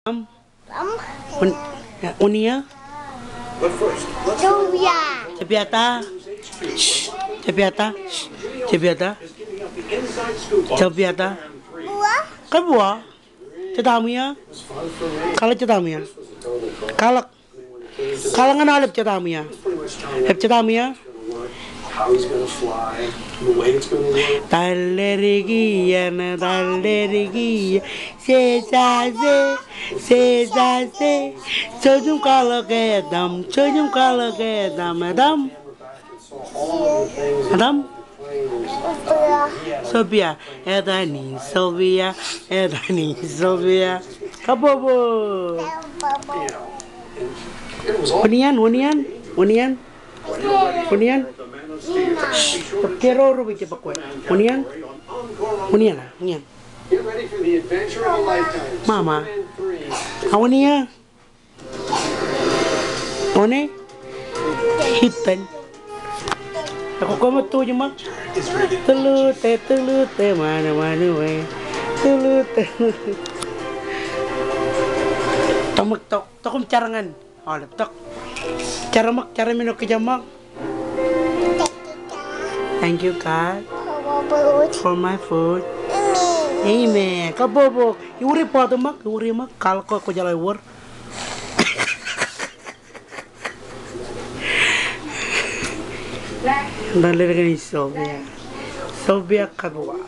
Unia. Sylvia. Cepiata. Cepiata. Cepiata. Cepiata. Buah. Kan buah. Cetamia. Kalau cetamia. Kalau kalangan alip cetamia. Hep cetamia. How he's going to fly, the way it's going to work. Talerigian, se, sojum kalau kedam, madam, madam, Sylvia, Sylvia, kabobo, unian. Quiero rubik pakwe. Unian. Get ready for the adventure of a lifetime. Mama. Superman 3. Awnia. One. Hitan. Aku kau tu je mak. Telu te mana we. Telu. Tamak tok tokum carangan. Oh, tok. Cara minum kejamak. Thank you, God, for my food. Amen. Kabobo. Iuri po ito mak. Kala ko jalay war. Dali lagi ni Sylvia. Sylvia kabuwa.